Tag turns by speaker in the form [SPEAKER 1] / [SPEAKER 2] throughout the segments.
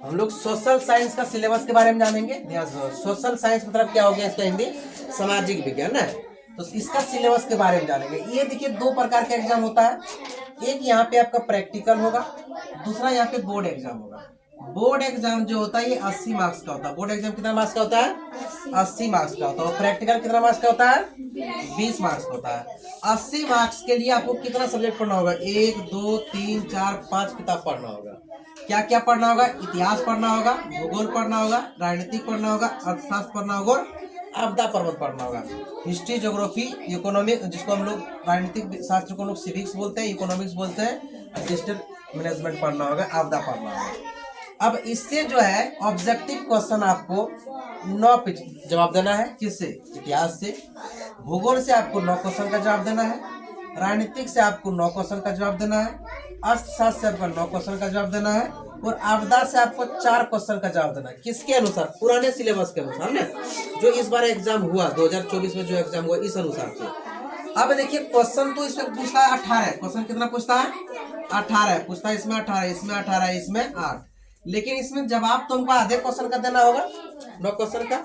[SPEAKER 1] हम लोग social science का सिलेबस के बारे में जानेंगे। सोशल साइंस मतलब क्या हो गया इसका हिंदी, सामाजिक विज्ञान है। तो इसका सिलेबस के बारे में जानेंगे। ये देखिए दो प्रकार का एग्जाम होता है, एक यहाँ पे आपका प्रैक्टिकल होगा, दूसरा यहाँ पे बोर्ड एग्जाम होगा। बोर्ड एग्जाम जो होता है ये 80 मार्क्स का होता है। बोर्ड एग्जाम कितना मार्क्स का होता है? 80 मार्क्स का होता है। और प्रैक्टिकल कितना मार्क्स का होता है? 20 मार्क्स का होता है। 80 मार्क्स के लिए आपको कितना सब्जेक्ट पढ़ना होगा? 1 2 3 4 5 किताब पढ़ना होगा। क्या क्या पढ़ना होगा? इतिहास पढ़ना होगा, भूगोल पढ़ना होगा, राजनीतिक पढ़ना होगा, अर्थशास्त्र पढ़ना होगा और आपदा प्रबंधन पढ़ना होगा। हिस्ट्री, ज्योग्राफी, इकोनॉमिक, जिसको हम लोग राजनीतिक शास्त्र को लोग सिविक्स बोलते हैं, इकोनॉमिक्स बोलते हैं, डिजिटल मैनेजमेंट पढ़ना होगा, आपदा पढ़ना होगा। अब इससे जो है ऑब्जेक्टिव क्वेश्चन आपको 9 पे जवाब देना है। किससे? इतिहास से। भूगोल से आपको 9 क्वेश्चन का जवाब देना है। राजनीतिक से आपको 9 क्वेश्चन का जवाब देना है। अर्थशास्त्र से आपको 9 क्वेश्चन का जवाब देना है। और आपदा से आपको 4 क्वेश्चन का जवाब देना है। किसके अनुसार? पुराने सिलेबस के अनुसार ना, जो इस बार एग्जाम हुआ 2024 में जो एग्जाम हुआ इस अनुसार से। अब देखिए क्वेश्चन तो इसमें पूछता है 18। क्वेश्चन कितना पूछता है? 18 पूछता है। इसमें 18, इसमें 18, इसमें 8। लेकिन इसमें जवाब तो हमको आधे क्वेश्चन का देना होगा, 9 क्वेश्चन का।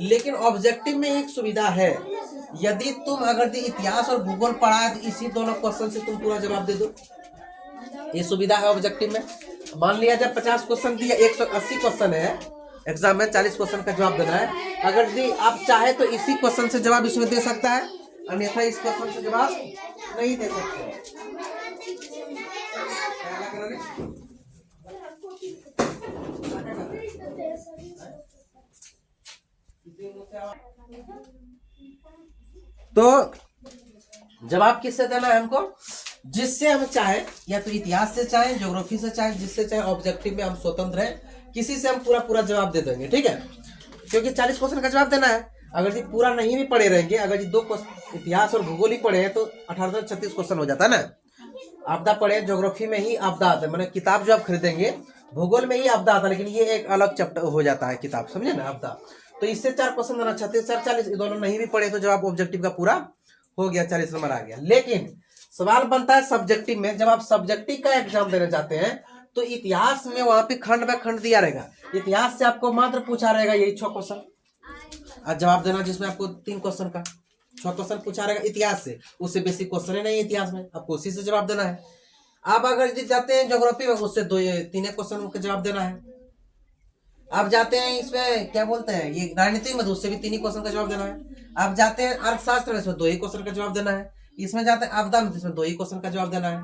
[SPEAKER 1] लेकिन ऑब्जेक्टिव में एक सुविधा है, यदि तुम अगर इतिहास और भूगोल पढ़ा है तो इसी दोनों क्वेश्चन से तुम पूरा जवाब दे दो। ये सुविधा है ऑब्जेक्टिव में। मान लिया जब 50 क्वेश्चन दिया, 180 क्वेश्चन है एग्जाम में, 40 क्वेश्चन का जवाब देना है। अगर यदि आप चाहे तो इसी क्वेश्चन से जवाब इसमें दे सकता है, अन्यथा इस क्वेश्चन से जवाब नहीं दे सकते। तो जवाब किससे देना है हमको? जिससे हम चाहे, या तो इतिहास से चाहे, ज्योग्राफी से चाहे, जिससे चाहे। ऑब्जेक्टिव में हम स्वतंत्र हैं, किसी से हम पूरा पूरा जवाब दे देंगे, ठीक है। क्योंकि 40 क्वेश्चन का जवाब देना है। अगर ये पूरा नहीं भी पढ़े रहेंगे, अगर ये 2 इतिहास और भूगोल ही पढ़े हैं तो 18 36 क्वेश्चन हो जाता है ना। आपदा पढ़े, ज्योग्राफी में ही आपदा आता है, मैंने किताब जो आप खरीदेंगे भूगोल में ही आपदा आता है, लेकिन ये एक अलग चैप्टर हो जाता है किताब, समझे ना, आपदा। तो इससे 4 क्वेश्चन देना, 36 4 40, दोनों नहीं भी पढ़े तो जवाब ऑब्जेक्टिव का पूरा हो गया, 40 नंबर आ गया। लेकिन सवाल बनता है सब्जेक्टिव में। जब आप सब्जेक्टिव का एग्जाम देने जाते हैं तो इतिहास में वहां पे खंड बाय खंड दिया रहेगा। इतिहास से आपको मात्र पूछा रहेगा यही 6 क्वेश्चन आज जवाब देना, जिसमें आपको 3 क्वेश्चन का 6 क्वेश्चन पूछा रहेगा इतिहास से। उससे बेसिक क्वेश्चन ही नहीं है इतिहास में, आपको उसी से जवाब देना है। आप अगर जाते हैं ज्योग्राफी में, उससे 2-3 क्वेश्चन का जवाब देना है। आप जाते हैं इसमें क्या बोलते हैं ये राजनीति में, उससे भी 3 क्वेश्चन का जवाब देना है। आप जाते हैं अर्थशास्त्र में, इसमें 2 क्वेश्चन का जवाब देना है। इसमें जाते हैं आपदा में, इसमें 2 क्वेश्चन का जवाब देना है।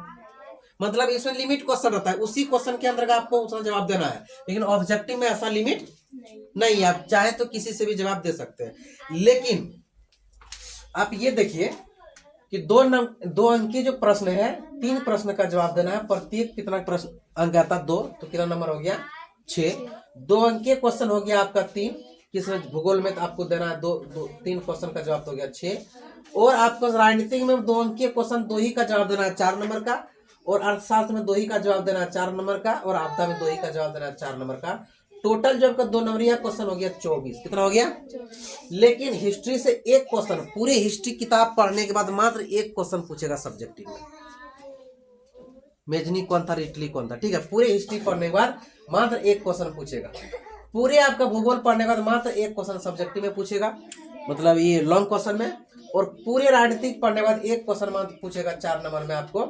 [SPEAKER 1] मतलब इसमें लिमिट क्वेश्चन रहता है, उसी क्वेश्चन के अंदर आपको उसका जवाब देना है। लेकिन ऑब्जेक्टिव में ऐसा लिमिट नहीं, आप चाहे तो किसी से भी जवाब दे सकते हैं। लेकिन आप ये देखिए कि 2 अंक के जो प्रश्न है, 3 प्रश्न का जवाब देना है। प्रत्येक कितना प्रश्न अंक आता है? 2, तो कितना नंबर हो गया? 6। 2 अंक के क्वेश्चन हो गया आपका 3। किसमें? भूगोल में तो आपको देना है 3 क्वेश्चन का जवाब तो हो गया 6। और आपको राजनीतिक में 2 अंक के क्वेश्चन 2 ही का जवाब देना है 4 नंबर का। और अर्थशास्त्र में 2 ही का जवाब देना है 4 नंबर का। और आपदा में 2 ही का जवाब देना है 4 नंबर का। टोटल जो आपका 2 नंबरिया क्वेश्चन हो गया 24। कितना हो गया? लेकिन हिस्ट्री से 1 क्वेश्चन, पूरी हिस्ट्री किताब पढ़ने के बाद मात्र 1 क्वेश्चन पूछेगा सब्जेक्टिव में। मेजनी कौन था, इटली कौन था, ठीक है। पूरे हिस्ट्री पढ़ने के बाद मात्र 1 क्वेश्चन पूछेगा। पूरे आपका भूगोल पढ़ने के बाद मात्र 1 क्वेश्चन सब्जेक्टिव में पूछेगा, मतलब ये लॉन्ग क्वेश्चन में। और पूरे राजनीतिक पढ़ने के बाद 1 क्वेश्चन मात्र पूछेगा 4 नंबर में आपको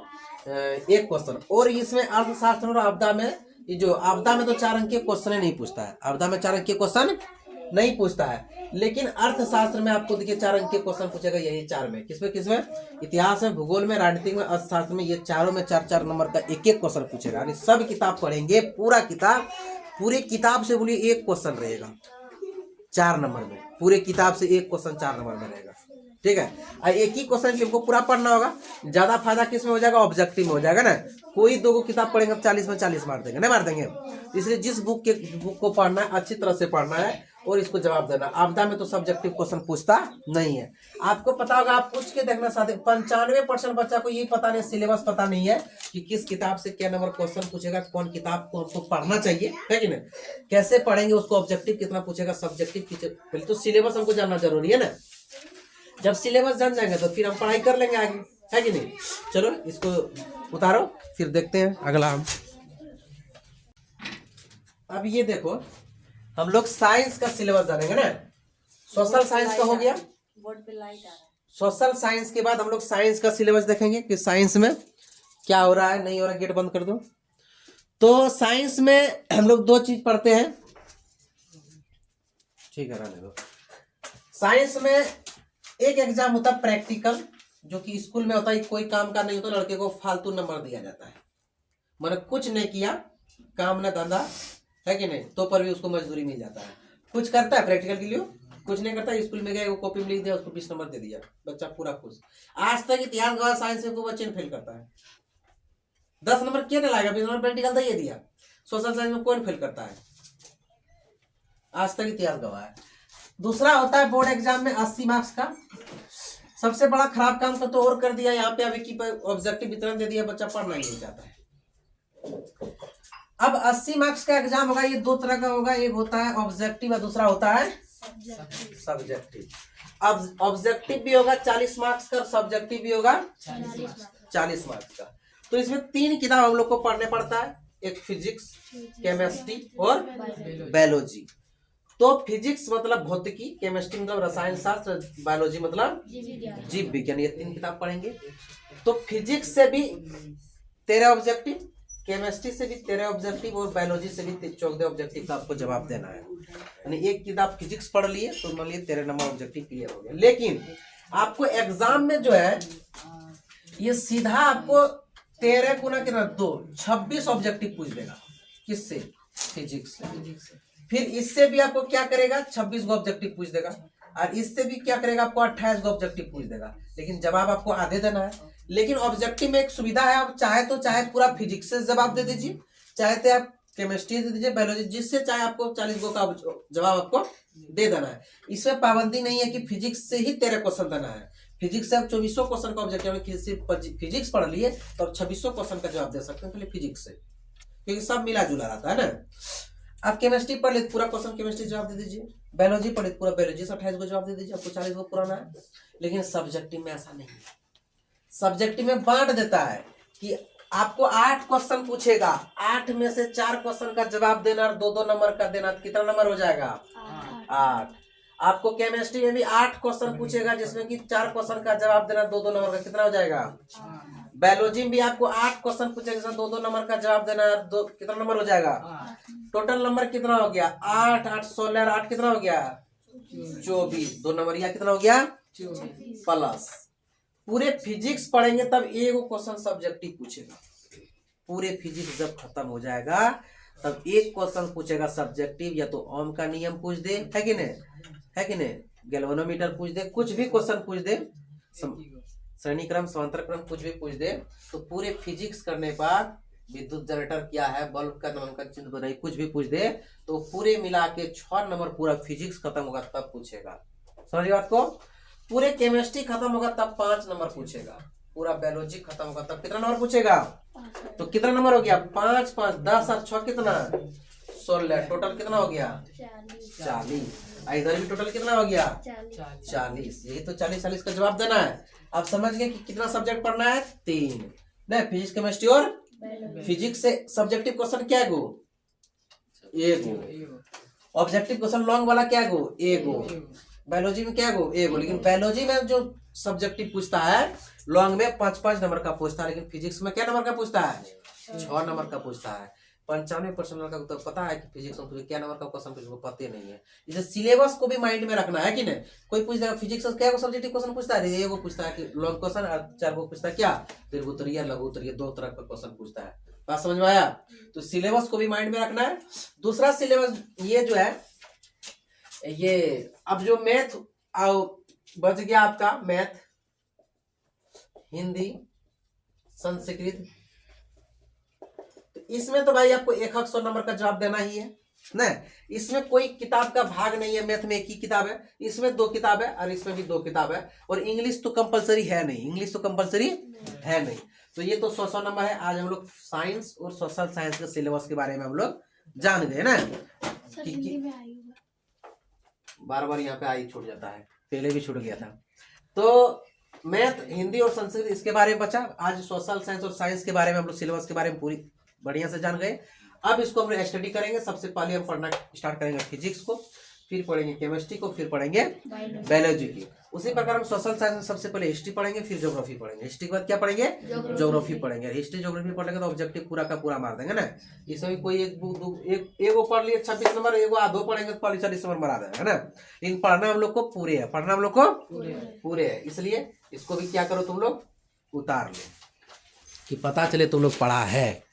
[SPEAKER 1] 1 क्वेश्चन। और इसमें अर्थशास्त्र और आपदा में, ये जो आपदा में तो 4 अंक के क्वेश्चन नहीं पूछता है, आपदा में 4 अंक के क्वेश्चन नहीं पूछता है। लेकिन अर्थशास्त्र में आपको देखिए 4 अंक के क्वेश्चन पूछेगा, यही 4 में। किसमें किसमें? इतिहास में, भूगोल में, राजनीतिक में, अर्थशास्त्र में। ये चारों में 4-4 नंबर का 1-1 क्वेश्चन पूछेगा। यानी सब किताब पढ़ेंगे, पूरा किताब, पूरी किताब से बोलिए 1 क्वेश्चन रहेगा 4 नंबर में। पूरे किताब से 1 क्वेश्चन 4 नंबर में रहेगा, ठीक है। और एक ही क्वेश्चन हमको पूरा पढ़ना होगा। ज्यादा फायदा किस में हो जाएगा? ऑब्जेक्टिव में हो जाएगा ना। कोई 2 किताब पढ़ेंगे 40 में 40 मार देंगे, नहीं मार देंगे। इसलिए जिस बुक को पढ़ना है अच्छी तरह से पढ़ना है और इसको जवाब देना। आपदा में तो सब्जेक्टिव क्वेश्चन पूछता नहीं है। आपको पता होगा, आप पूछ के देखना साथी, 95% बच्चा को ये पता नहीं, सिलेबस पता नहीं है कि किस किताब से क्या नंबर क्वेश्चन पूछेगा, कौन किताब को हमको पढ़ना चाहिए, है कि नहीं। कैसे पढ़ेंगे उसको, ऑब्जेक्टिव कितना पूछेगा, सब्जेक्टिव पहले तो सिलेबस हमको जानना जरूरी है ना। जब सिलेबस जान जाएंगे तो फिर हम पढ़ाई कर लेंगे आगे, है कि नहीं। चलो इसको उतारो, फिर देखते हैं अगला हम। अब ये देखो, हम लोग साइंस का सिलेबस जानेंगे ना। सोशल साइंस का हो गया,
[SPEAKER 2] बोर्ड पे लाइट आ रहा है।
[SPEAKER 1] सोशल साइंस के बाद हम लोग साइंस का सिलेबस देखेंगे कि साइंस में क्या हो रहा है, नहीं हो रहा है। गेट बंद कर दो। तो साइंस में हम लोग दो चीज पढ़ते हैं, ठीक है, रहने दो। साइंस में एक एग्जाम होता है प्रैक्टिकल, जो कि स्कूल में होता है, कोई काम का नहीं होता, लड़के को फालतू नंबर दिया जाता है, मैंने कुछ नहीं किया, काम न धंधा है कि नहीं, तो पर भी उसको मजदूरी मिल जाता है। कुछ करता है प्रैक्टिकल के लिए, कुछ नहीं करता, स्कूल में गया वो कॉपी में लिख दिया, उसको 20 नंबर दे दिया, बच्चा पूरा खुश। आज तक इतिहास गवाह साइंस में कोई बच्चे ने फेल करता है, 10 नंबर क्यों नहीं लाएगा, 20 नंबर प्रैक्टिकल दे दिया। सोशल साइंस में कौन फेल करता है, आज तक इतिहास गवाह है। दूसरा होता है बोर्ड एग्जाम में 80 मार्क्स का। सबसे बड़ा खराब काम तो और कर दिया यहाँ पे, अभी की ऑब्जेक्टिव वितरण दे दिया, बच्चा पढ़ना ही नहीं चाहता है। अब 80 मार्क्स का एग्जाम होगा, ये दो तरह का होगा, एक होता है ऑब्जेक्टिव और दूसरा होता है सब्जेक्टिव। अब ऑब्जेक्टिव भी होगा 40 मार्क्स का और सब्जेक्टिव भी होगा 40 मार्क्स का। तो इसमें 3 किताब हम लोग को पढ़ने पड़ता है, एक फिजिक्स, केमिस्ट्री और बायोलॉजी। तो फिजिक्स मतलब भौतिकी, केमिस्ट्री मतलब रसायन शास्त्र, बायोलॉजी मतलब जीव विज्ञान, ये 3 किताब पढ़ेंगे। तो फिजिक्स से भी 13 ऑब्जेक्टिव, केमिस्ट्री से भी 13 ऑब्जेक्टिव और बायोलॉजी से भी 14 ऑब्जेक्टिव का आपको जवाब देना है। यानी एक किताब फिजिक्स पढ़ लिए तो मान लिए 13 नंबर ऑब्जेक्टिव क्लियर हो गया। लेकिन आपको एग्जाम में जो है ये सीधा आपको 13 गुना कितना 2, 26 ऑब्जेक्टिव पूछ देगा। किससे? फिजिक्स से। फिर इससे भी आपको क्या करेगा, 26 गो ऑब्जेक्टिव पूछ देगा, और इससे भी क्या करेगा, आपको 28 गो ऑब्जेक्टिव पूछ देगा। लेकिन जवाब आपको आधे देना है। लेकिन ऑब्जेक्टिव में एक सुविधा है, आप चाहे तो चाहे पूरा फिजिक्स से जवाब दे दीजिए, चाहे तो आप केमिस्ट्री दे दीजिए, बायोलॉजी, जिससे चाहे आपको 40 गो का जवाब आपको दे देना है। इसमें पाबंदी नहीं है कि फिजिक्स से ही 13 क्वेश्चन देना है। फिजिक्स से आप 2400 क्वेश्चन का ऑब्जेक्टिव, सिर्फ फिजिक्स पढ़ लिए तो आप 2600 क्वेश्चन का जवाब दे सकते हैं खाली फिजिक्स से, क्योंकि सब मिला जुला रहता है ना। आप केमिस्ट्री पढ़ ले पूरा क्वेश्चन केमिस्ट्री जवाब दे दीजिए, बायोलॉजी पढ़े पूरा बायोलॉजी से 28 को जवाब दे दीजिए, आपको 40 को पुराना है। लेकिन सब्जेक्टिव में ऐसा नहीं है। सब्जेक्टिव में बांट देता है कि आपको 8 क्वेश्चन पूछेगा, 8 में से 4 क्वेश्चन का जवाब देना और 2-2 नंबर का देना, कितना नंबर हो जाएगा 8। आपको केमिस्ट्री में भी 8 क्वेश्चन पूछेगा, जिसमें कि 4 क्वेश्चन का जवाब देना 2-2 नंबर का, कितना हो जाएगा। बायोलॉजी में भी आपको 8 क्वेश्चन पूछेगा, 2-2 नंबर का जवाब देना, कितना नंबर हो जाएगा। टोटल नंबर कितना हो गया 8, 8 16 8 कितना हो गया 24, 2 नंबर या कितना हो गया प्लस। पूरे फिजिक्स पढ़ेंगे तब एक क्वेश्चन सब्जेक्टिव पूछेगा। पूरे फिजिक्स जब खत्म हो जाएगा तब एक क्वेश्चन पूछेगा सब्जेक्टिव, या तो ओम का नियम पूछ दे, है कि नहीं, गैल्वेनोमीटर पूछ दे, कुछ भी क्वेश्चन पूछ दे, श्रेणी क्रम, समांतर क्रम, कुछ भी पूछ दे। तो पूरे फिजिक्स करने बाद विद्युत जनरेटर क्या है, बल्ब का नामांकन चिन्ह बनाइए, कुछ भी पूछ दे तो पूरे मिला के 6 नंबर पूरा फिजिक्स खत्म होगा तब पूछेगा। समझिए बात को। पूरे केमिस्ट्री खत्म होगा तब 5 नंबर पूछेगा, पूरा बायोलॉजी खत्म होगा तब कितना नंबर पूछेगा। तो कितना नंबर हो गया 5 5 10 और 6 कितना 16, टोटल कितना हो गया 40। इधर भी टोटल कितना हो गया 40। यही तो 40 का जवाब देना है। आप समझ गए कि कितना सब्जेक्ट पढ़ना है 3 नहीं, फिजिक्स केमिस्ट्री और फिजिक्स से सब्जेक्टिव क्वेश्चन क्या है गो 1 गो, ऑब्जेक्टिव क्वेश्चन लॉन्ग वाला क्या है गो 1 गो, बायोलॉजी में क्या है गो 1 गो। लेकिन बायोलॉजी में जो सब्जेक्टिव पूछता है लॉन्ग में 5-5 नंबर का पूछता है, लेकिन फिजिक्स में क्या नंबर का पूछता है 6 नंबर का पूछता है। 95% लड़का को तो पता है कि फिजिक्स में क्या नंबर का क्वेश्चन पूछो, पता नहीं है। इसे सिलेबस को भी माइंड में रखना है कि नहीं। कोई पूछ देगा फिजिक्स में क्या सब्जेक्टिव क्वेश्चन पूछता है, 1 गो पूछता है कि लॉन्ग क्वेश्चन, और 4 गो पूछता है क्या दीर्घोत्तरीय लघुत्तरीय, 2 तरह का क्वेश्चन पूछता है। बात समझ में आया। तो सिलेबस को भी माइंड में रखना है। दूसरा सिलेबस ये जो है, ये अब जो मैथ बच गया आपका, मैथ, हिंदी, संस्कृत, तो इसमें तो भाई आपको 100 नंबर का जवाब देना ही है ना। इसमें कोई किताब का भाग नहीं है। मैथ में एक ही किताब है, इसमें 2 किताब है और इसमें भी 2 किताब है। और इंग्लिश तो कंपलसरी है नहीं, तो ये तो 100 नंबर है। आज हम लोग साइंस और सोशल साइंस के सिलेबस के बारे में हम लोग जान गए ना। बार यहाँ पे आई छूट जाता है, पहले भी छूट गया था। तो मैथ, हिंदी और संस्कृत इसके बारे में बचा। आज सोशल साइंस और साइंस के बारे में हम लोग सिलेबस के बारे में पूरी बढ़िया से जान गए। अब इसको हम स्टडी करेंगे। सबसे पहले हम पढ़ना स्टार्ट करेंगे फिजिक्स को, फिर पढ़ेंगे केमिस्ट्री को, फिर पढ़ेंगे बायोलॉजी की। उसी प्रकार हम सोशल साइंस में सबसे पहले हिस्ट्री पढ़ेंगे, फिर ज्योग्राफी पढ़ेंगे। हिस्ट्री के बाद क्या पढ़ेंगे? ज्योग्राफी पढ़ेंगे। हिस्ट्री ज्योग्राफी पढ़ेंगे तो ऑब्जेक्टिव पूरा का पूरा मार देंगे ना। इसमें भी कोई एक पढ़ लिए 26 नंबर, एगो आधो पढ़ेंगे तो 40 नंबर मारा देगा, है ना। लेकिन पढ़ना हम लोग को पूरे है, पढ़ना हम लोग को पूरे है। इसलिए इसको भी क्या करो तुम लोग, उतार लो कि पता चले तुम लोग पढ़ा है।